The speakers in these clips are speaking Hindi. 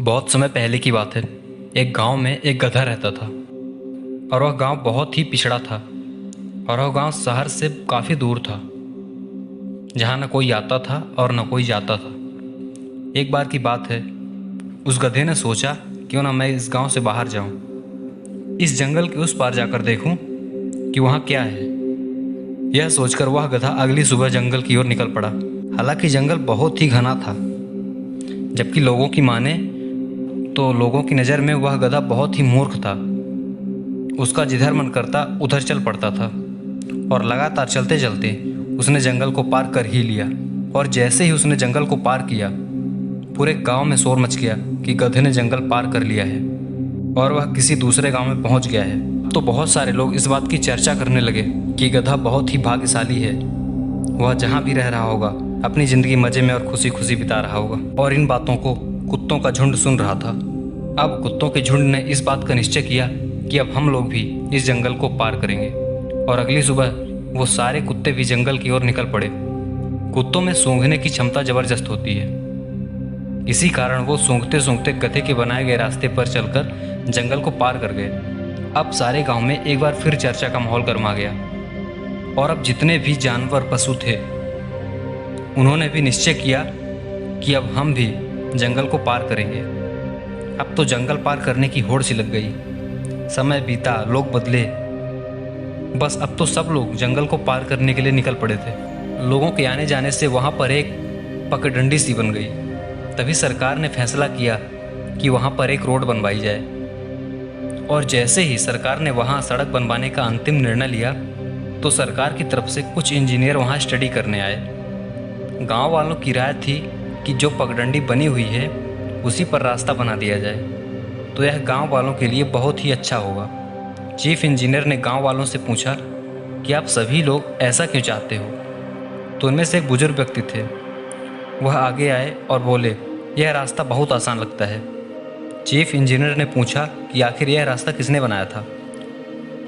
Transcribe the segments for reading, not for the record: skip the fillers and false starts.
बहुत समय पहले की बात है। एक गांव में एक गधा रहता था और वह गांव बहुत ही पिछड़ा था और वह गांव शहर से काफ़ी दूर था, जहां न कोई आता था और न कोई जाता था। एक बार की बात है, उस गधे ने सोचा क्यों ना मैं इस गांव से बाहर जाऊं, इस जंगल के उस पार जाकर देखूं कि वहां क्या है। यह सोचकर वह गधा अगली सुबह जंगल की ओर निकल पड़ा। हालांकि जंगल बहुत ही घना था, जबकि लोगों की माने तो लोगों की नज़र में वह गधा बहुत ही मूर्ख था। उसका जिधर मन करता उधर चल पड़ता था और लगातार चलते चलते उसने जंगल को पार कर ही लिया। और जैसे ही उसने जंगल को पार किया, पूरे गांव में शोर मच गया कि गधे ने जंगल पार कर लिया है और वह किसी दूसरे गांव में पहुंच गया है। तो बहुत सारे लोग इस बात की चर्चा करने लगे कि गधा बहुत ही भाग्यशाली है, वह जहां भी रह रहा होगा अपनी ज़िंदगी मज़े में और खुशी खुशी बिता रहा होगा। और इन बातों को कुत्तों का झुंड सुन रहा था। अब कुत्तों के झुंड ने इस बात का निश्चय किया कि अब हम लोग भी इस जंगल को पार करेंगे। और अगली सुबह वो सारे कुत्ते भी जंगल की ओर निकल पड़े। कुत्तों में सूंघने की क्षमता जबरदस्त होती है, इसी कारण वो सूंघते सूंघते गधे के बनाए गए रास्ते पर चलकर जंगल को पार कर गए। अब सारे गांव में एक बार फिर चर्चा का माहौल गर्मा गया और अब जितने भी जानवर पशु थे उन्होंने भी निश्चय किया कि अब हम भी जंगल को पार करेंगे। अब तो जंगल पार करने की होड़ सी लग गई। समय बीता, लोग बदले, बस अब तो सब लोग जंगल को पार करने के लिए निकल पड़े थे। लोगों के आने जाने से वहाँ पर एक पगडंडी सी बन गई। तभी सरकार ने फैसला किया कि वहाँ पर एक रोड बनवाई जाए। और जैसे ही सरकार ने वहाँ सड़क बनवाने का अंतिम निर्णय लिया तो सरकार की तरफ से कुछ इंजीनियर वहाँ स्टडी करने आए। गांव वालों की राय थी कि जो पगडंडी बनी हुई है उसी पर रास्ता बना दिया जाए, तो यह गांव वालों के लिए बहुत ही अच्छा होगा। चीफ इंजीनियर ने गांव वालों से पूछा कि आप सभी लोग ऐसा क्यों चाहते हो। तो उनमें से एक बुजुर्ग व्यक्ति थे, वह आगे आए और बोले, यह रास्ता बहुत आसान लगता है। चीफ इंजीनियर ने पूछा कि आखिर यह रास्ता किसने बनाया था।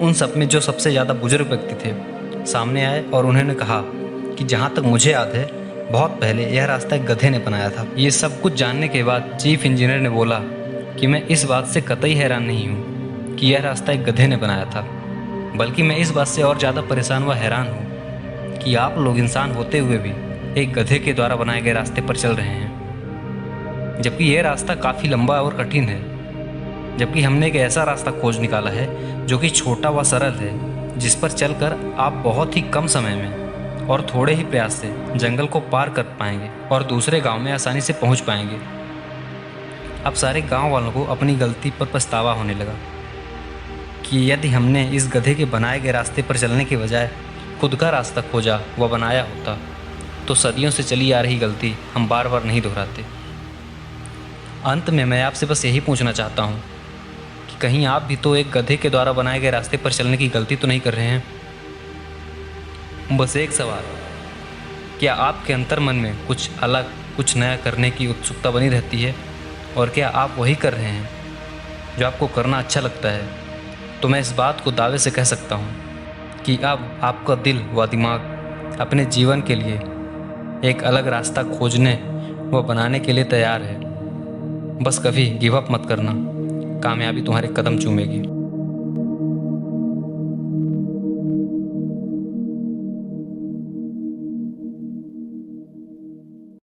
उन सब में जो सबसे ज़्यादा बुजुर्ग व्यक्ति थे सामने आए और उन्होंने कहा कि जहाँ तक मुझे याद है बहुत पहले यह रास्ता एक गधे ने बनाया था। ये सब कुछ जानने के बाद चीफ इंजीनियर ने बोला कि मैं इस बात से कतई हैरान नहीं हूँ कि यह रास्ता एक गधे ने बनाया था, बल्कि मैं इस बात से और ज़्यादा परेशान व हैरान हूँ कि आप लोग इंसान होते हुए भी एक गधे के द्वारा बनाए गए रास्ते पर चल रहे हैं, जबकि यह रास्ता काफ़ी लंबा और कठिन है। जबकि हमने एक ऐसा रास्ता खोज निकाला है जो कि छोटा व सरल है, जिस पर चलकर आप बहुत ही कम समय में और थोड़े ही प्रयास से जंगल को पार कर पाएंगे और दूसरे गांव में आसानी से पहुंच पाएंगे। अब सारे गांव वालों को अपनी गलती पर पछतावा होने लगा कि यदि हमने इस गधे के बनाए गए रास्ते पर चलने के बजाय खुद का रास्ता खोजा व बनाया होता तो सदियों से चली आ रही गलती हम बार बार नहीं दोहराते। अंत में मैं आपसे बस यही पूछना चाहता हूँ कि कहीं आप भी तो एक गधे के द्वारा बनाए गए रास्ते पर चलने की गलती तो नहीं कर रहे हैं। बस एक सवाल, क्या आपके अंतर मन में कुछ अलग, कुछ नया करने की उत्सुकता बनी रहती है और क्या आप वही कर रहे हैं जो आपको करना अच्छा लगता है? तो मैं इस बात को दावे से कह सकता हूँ कि अब आपका दिल व दिमाग अपने जीवन के लिए एक अलग रास्ता खोजने व बनाने के लिए तैयार है। बस कभी गिव अप मत करना, कामयाबी तुम्हारे कदम चूमेगी।